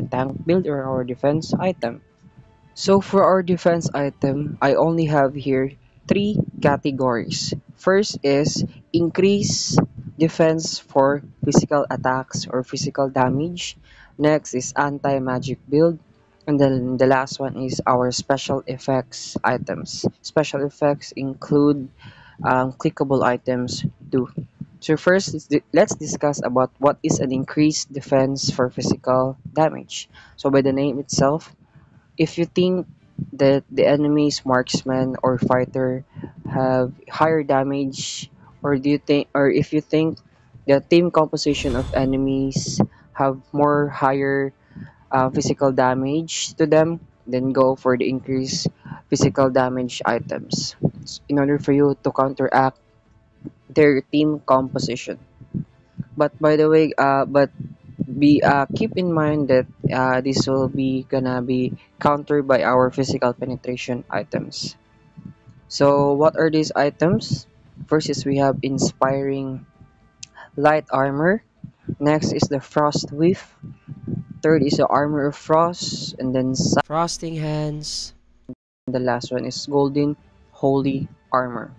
tank build or our defense item. So for our defense item, I only have here three categories. First is increase defense for physical attacks or physical damage. Next is anti-magic build. And then the last one is our special effects items. Special effects include clickable items too. So first, let's discuss about what is an increased defense for physical damage. So by the name itself, if you think that the enemy's marksman or fighter have higher damage, or do you think, or if you think the team composition of enemies have more higher physical damage to them, then go for the increased physical damage items in order for you to counteract their team composition. But by the way, but be keep in mind that this will be gonna be countered by our physical penetration items. So what are these items? First is we have inspiring light armor. Next is the frost whiff. Third is the armor of frost, and then frosting hands. The last one is golden holy armor.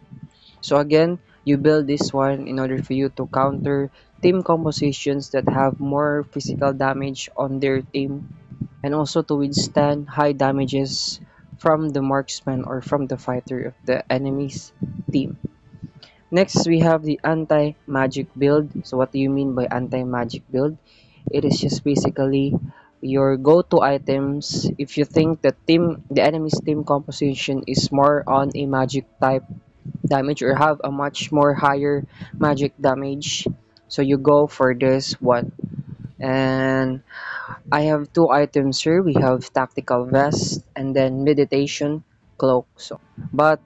So again, you build this one in order for you to counter team compositions that have more physical damage on their team, and also to withstand high damages from the marksman or from the fighter of the enemy's team. Next, we have the anti-magic build. So what do you mean by anti-magic build? It is just basically your go-to items if you think the enemy's team composition is more on a magic type damage or have a much more higher magic damage. So you go for this one. And I have two items here. We have tactical vest and then meditation cloak. But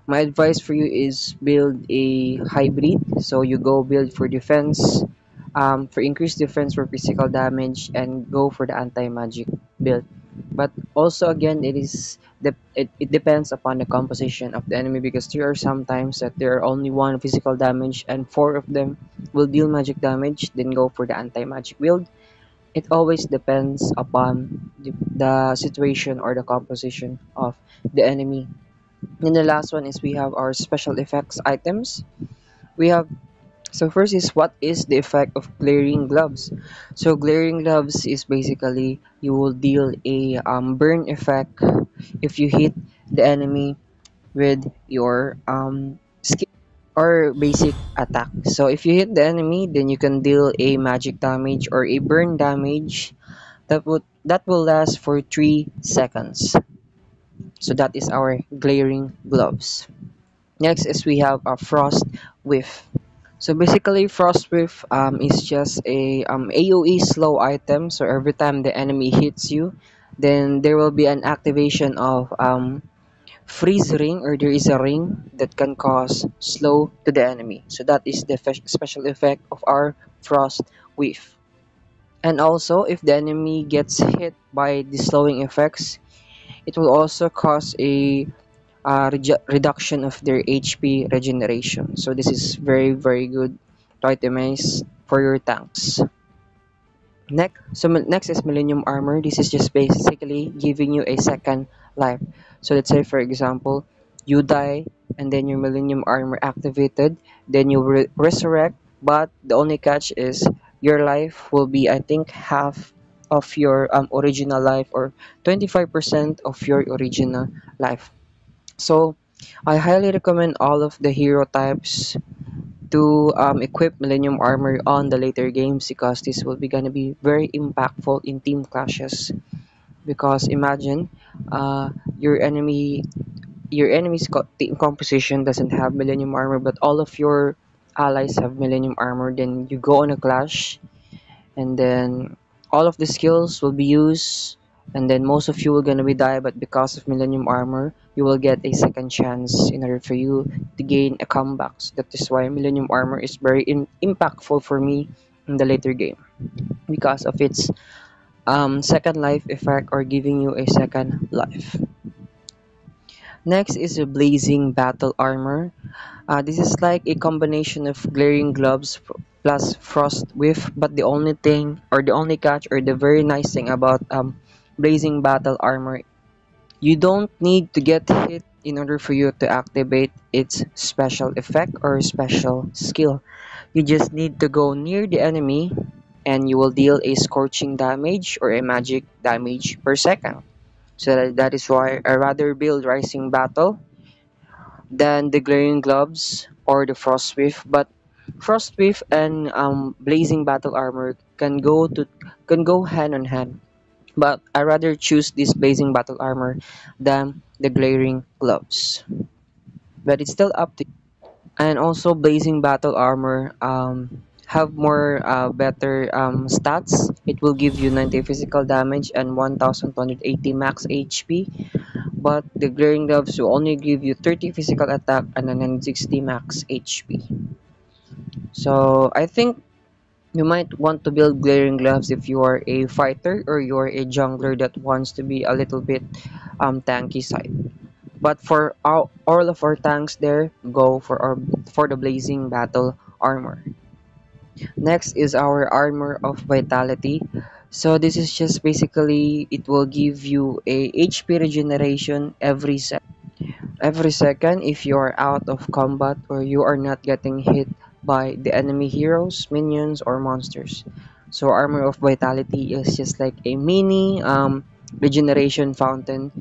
my advice for you is build a hybrid. So you go build for defense, for increased defense for physical damage, and go for the anti-magic build. But also again, it depends upon the composition of the enemy, because there are sometimes that there are only one physical damage and four of them will deal magic damage. Then go for the anti-magic build. It always depends upon the situation or the composition of the enemy. And the last one is we have our special effects items. We have so first is what is the effect of glaring gloves? So glaring gloves is basically you will deal a burn effect if you hit the enemy with your skill or basic attack. So if you hit the enemy, then you can deal a magic damage or a burn damage that will last for 3 seconds. So that is our glaring gloves. Next is we have a frost whiff. So basically, frost whiff is just a AOE slow item. So every time the enemy hits you, then there will be an activation of freeze ring, or there is a ring that can cause slow to the enemy. So that is the special effect of our frost whiff. And also, if the enemy gets hit by the slowing effects, it will also cause a reduction of their HP regeneration. So this is very good to itemize for your tanks. Next is Millennium Armor. This is just basically giving you a second life. So let's say for example, you die and then your Millennium Armor activated, then you resurrect, but the only catch is your life will be, I think, half of your original life, or 25% of your original life. So I highly recommend all of the hero types to equip Millennium Armor on the later games, because this will be gonna be very impactful in team clashes. Because imagine your enemy's team composition doesn't have Millennium Armor, but all of your allies have Millennium Armor. Then you go on a clash, and then all of the skills will be used, and then most of you will gonna be die, but because of Millennium Armor you will get a second chance in order for you to gain a comeback. So that is why Millennium Armor is very impactful for me in the later game, because of its second life effect, or giving you a second life. Next is the blazing battle armor. This is like a combination of glaring gloves plus frost whiff. But the only thing, or the only catch, or the very nice thing about blazing battle armor, you don't need to get hit in order for you to activate its special effect or special skill. You just need to go near the enemy and you will deal a scorching damage or a magic damage per second. So that is why I rather build Rising Battle than the Glaring Gloves or the Frostwave. But Frostwave and Blazing Battle Armor can go hand on hand. But I rather choose this Blazing Battle Armor than the Glaring Gloves. But it's still up to you. And also Blazing Battle Armor have more better stats. It will give you 90 physical damage and 1280 max HP. But the Glaring Gloves will only give you 30 physical attack and 160 max HP. So I think you might want to build Glaring Gloves if you are a fighter or you are a jungler that wants to be a little bit tanky side. But for all of our tanks there, go for the Blazing Battle Armor. Next is our Armor of Vitality. So this is just basically it will give you a HP regeneration every second if you are out of combat or you are not getting hit by the enemy heroes, minions, or monsters. So Armor of Vitality is just like a mini regeneration fountain.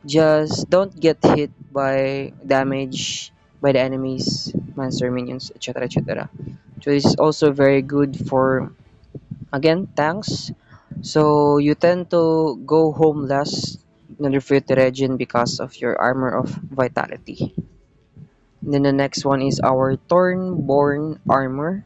Just don't get hit by damage by the enemies, monster, minions, etc. etc. So it's also very good for again tanks. So you tend to go home less in order for you to regen because of your Armor of Vitality. And then the next one is our Thornborn Armor.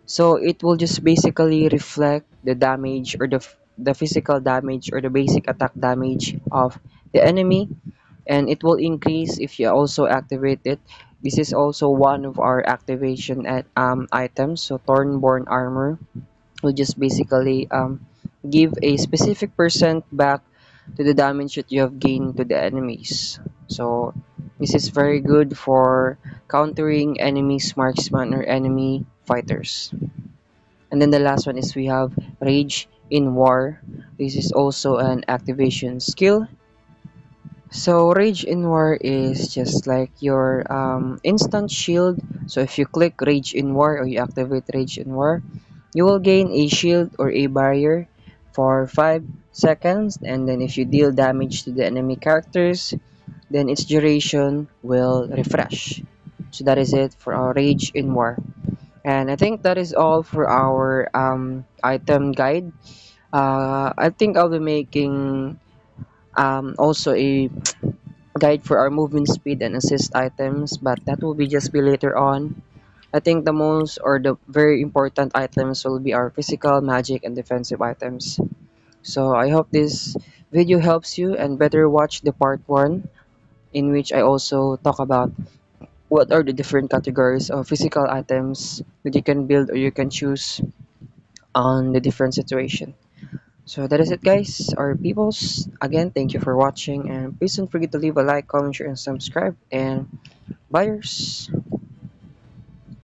So it will just basically reflect the damage or the physical damage or the basic attack damage of the enemy, and it will increase if you also activate it. This is also one of our activation items. So Thornborn Armor will just basically give a specific percent back to the damage that you have gained to the enemies. So this is very good for countering enemies, marksman, or enemy fighters. And then the last one is we have Rage in War. This is also an activation skill. So Rage in War is just like your instant shield. So if you click Rage in War or you activate Rage in War, you will gain a shield or a barrier for 5 seconds, and then if you deal damage to the enemy characters, then its duration will refresh. So that is it for our Rage in War. And I think that is all for our item guide. I think I'll be making also a guide for our movement speed and assist items, but that will be just be later on. I think the most or the very important items will be our physical, magic, and defensive items. So I hope this video helps you and better watch the part 1 in which I also talk about what are the different categories of physical items that you can build or you can choose on the different situation. So that is it guys, our peoples. Again, thank you for watching and please don't forget to leave a like, comment, share, and subscribe and buyers.